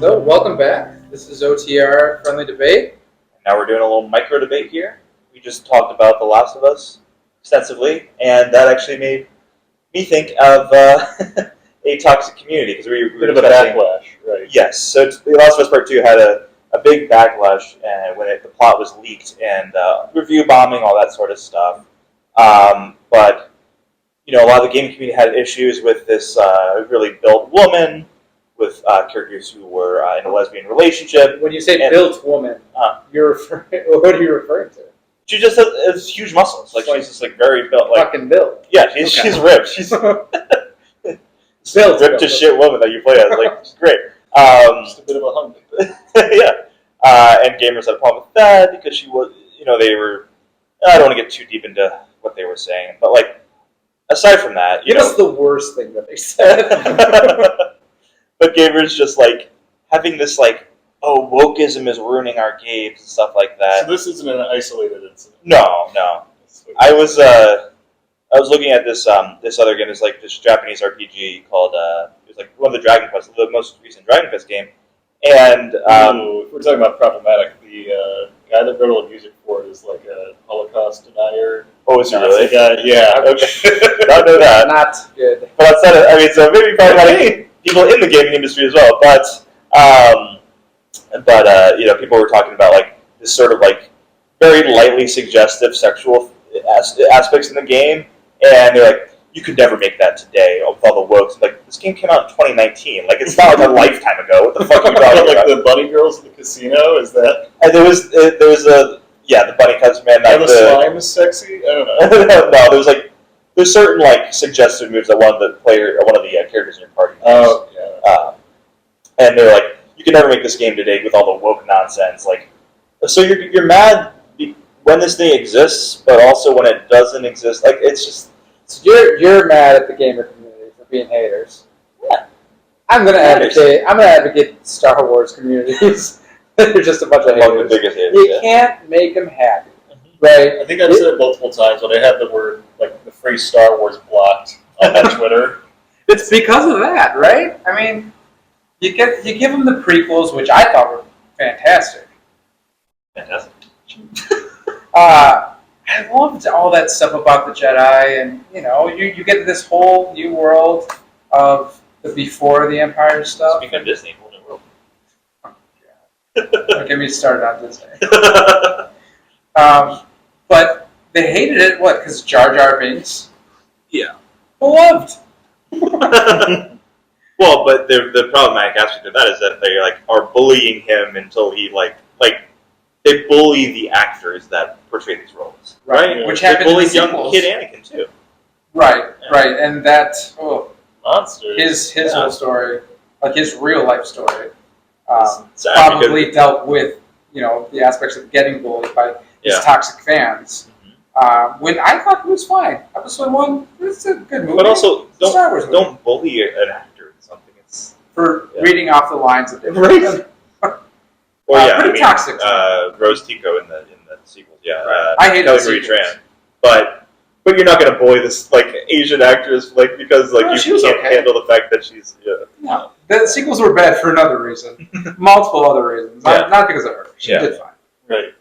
So, welcome back. This is OTR Friendly Debate. Now we're doing a little micro debate here. We just talked about The Last of Us extensively, and that actually made me think of a toxic community because we were bit of a backlash, right? Yes. So The Last of Us Part 2 had a big backlash when the plot was leaked and review bombing, all that sort of stuff. But a lot of the gaming community had issues with this really built woman, with characters who were in a lesbian relationship. When you say built woman, what are you referring to? She just has huge muscles. She's just very built. Fucking built. Yeah, she's ripped. She's built ripped to shit woman that you play as. She's great. Just a bit of a hunk. Yeah. And gamers had a problem with that because she was, they were. I don't want to get too deep into what they were saying, but aside from that, Give us the worst thing that they said. But gamers just having this wokeism is ruining our games and stuff like that. So this isn't an isolated incident. No. I was looking at this other game. It's this Japanese RPG called it was one of the most recent Dragon Quest game. And if we're talking about problematic, the guy that wrote all the music for it is a Holocaust denier. Oh, is he really? Guy. Yeah. Okay. Don't know that. Not good. But outside of, so maybe problematic people in the gaming industry as well. But people were talking about this sort of very lightly suggestive sexual aspects in the game, and they're like, you could never make that today with all the wokes. This game came out in 2019. It's not a lifetime ago. What the fuck are you talking about? The bunny girls at the casino, is that? And there was the bunny cuts, man. The slime is sexy. I don't know. No, there's certain suggestive moves that one of the characters in your party does. Oh yeah. And they're like, you can never make this game today with all the woke nonsense. So you're mad when this thing exists, but also when it doesn't exist. It's just. So you're mad at the gamer community for being haters. Yeah. I'm gonna advocate Star Wars communities. They're just a bunch of haters. The biggest haters. You can't make them happy, right? I think I've said it multiple times when I had the word the phrase Star Wars blocked on Twitter. It's because of that, right? I mean, you give them the prequels, which I thought were fantastic. Fantastic. I loved all that stuff about the Jedi, and you get this whole new world of the before the Empire stuff. Speaking of Disney, whole new world. Oh, don't get me started on Disney. But they hated it. What? Because Jar Jar Binks. Yeah. Beloved. Well, but the problematic aspect of that is that they are bullying him until he they bully the actors that portray these roles, right? Which they happened in bullied the young sequels. kid Anakin too. Right, and that Monsters. his whole story, his real life story, Sad probably dealt with the aspects of getting bullied by his toxic fans. Mm-hmm. When I thought it was fine, episode 1, it's a good movie. But also, Star Wars movie. don't bully an actor in something. It's for reading off the lines of different. Right. Pretty toxic. Rose Tico in the sequels. Yeah, I hate Kelly the Marie sequels. Tran. But you're not gonna bully this Asian actress because No, she you was can't okay. handle the fact that she's No, the sequels were bad for another reason, multiple other reasons, not because of her. She did fine. Right.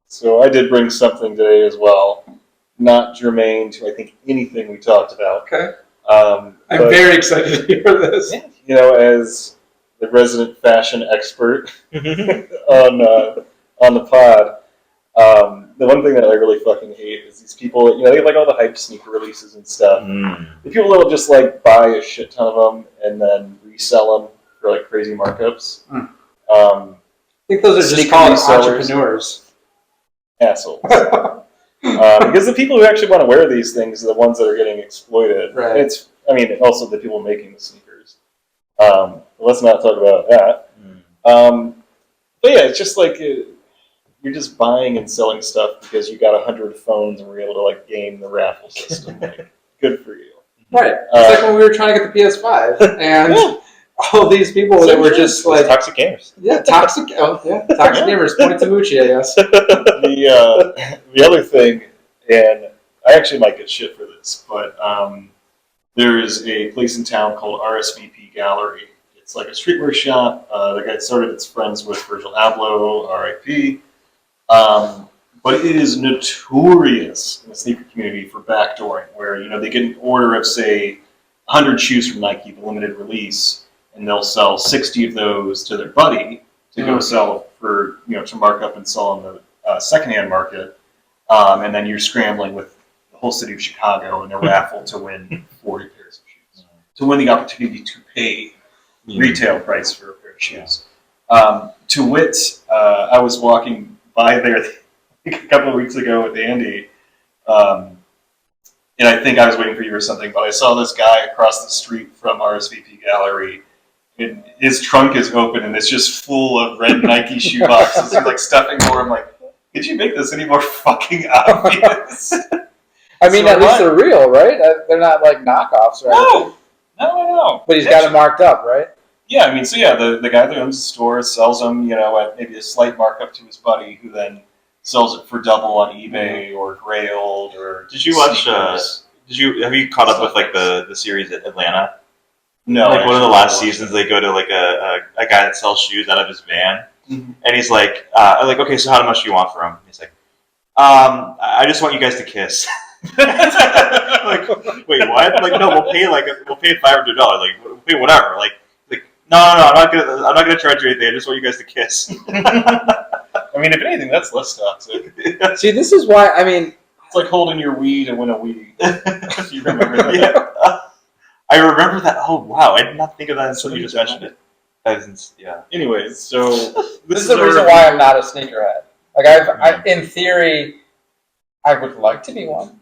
So I did bring something today as well, not germane to I think anything we talked about. Okay. I'm very excited to hear this. As the resident fashion expert on the pod, the one thing that I really fucking hate is these people. They have all the hype sneaker releases and stuff. The people that will just buy a shit ton of them and then resell them for crazy markups. I think those are just Sneaker called resellers. entrepreneurs. Assholes. Because the people who actually want to wear these things are the ones that are getting exploited. Right. Also the people making the sneakers. Let's not talk about that. But yeah, it's just you're just buying and selling stuff because you got 100 phones and were able to game the raffle system. Good for you. Right. It's when we were trying to get the PS5 and all these people that were just toxic gamers. Yeah, toxic. Toxic gamers. Point to Mucci, I guess. The other thing, and I actually might get shit for this, but there is a place in town called RSVP Gallery. It's like a streetwear shop. The guy started its friends with Virgil Abloh, R.I.P. But it is notorious in the sneaker community for backdooring, where they get an order of say 100 shoes from Nike, the limited release, and they'll sell 60 of those to their buddy to go sell for to mark up and sell on the secondhand market, and then you're scrambling with the whole city of Chicago in a raffle to win 40 pairs of shoes, to win the opportunity to pay retail price for a pair of shoes. To wit, I was walking by there a couple of weeks ago with Andy, and I think I was waiting for you or something, but I saw this guy across the street from RSVP Gallery, and his trunk is open, and it's just full of red Nike shoe boxes. He's like stuffing more. I'm like, could you make this any more fucking obvious? I mean, at least they're real, right? They're not like knockoffs, right? No. But he's got it marked up, right? Yeah, I mean, so yeah, the guy that owns the store sells them, at maybe a slight markup to his buddy, who then sells it for double on eBay or Grailed or. Did you watch? Have you caught up with like the series at Atlanta? No. Like one of the last seasons, they go to like a guy that sells shoes out of his van, and he's like, okay, so how much do you want for him? He's like, I just want you guys to kiss. Like, wait, what? Like, no, we'll pay $500. Like, we'll pay whatever. Like, no, I'm not gonna charge you anything. I just want you guys to kiss. I mean, if anything, that's less toxic. See, this is why, I mean... It's like holding your weed and win a weed. If you remember that. Yeah. I remember that. Oh, wow. I did not think of that until you just mentioned it. Yeah. Anyways, so... This is the reason why I'm not a sneakerhead. Like, in theory, I would like to be one.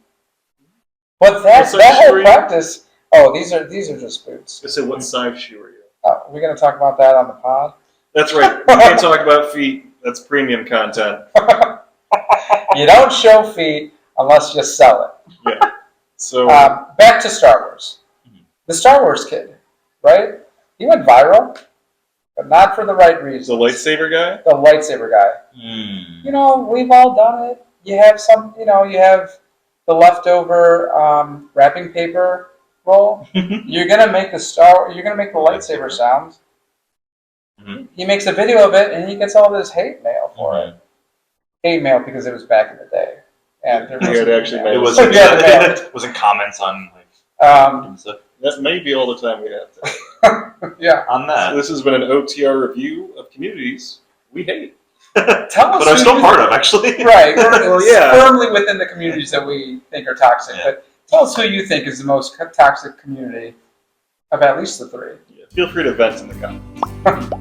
But that whole practice... Oh, these are just boots. I said, what size shoe are you? Oh, we're going to talk about that on the pod? That's right. We can't talk about feet. That's premium content. You don't show feet unless you sell it. Yeah. So back to Star Wars. The Star Wars kid, right? He went viral, but not for the right reasons. the lightsaber guy? The lightsaber guy. We've all done it. You have you have the leftover wrapping paper roll. You're gonna make the lightsaber sounds. He makes a video of it, and he gets all this hate mail for it. Hate mail because it was back in the day, and there wasn't comments on stuff. That may be all the time we have to. Yeah. On that. So this has been an OTR review of communities we hate. Tell us, but I'm still part of, actually. Right. Well, yeah. Firmly within the communities that we think are toxic. Yeah. But tell us who you think is the most toxic community of at least the three. Yeah, feel free to vent in the comments.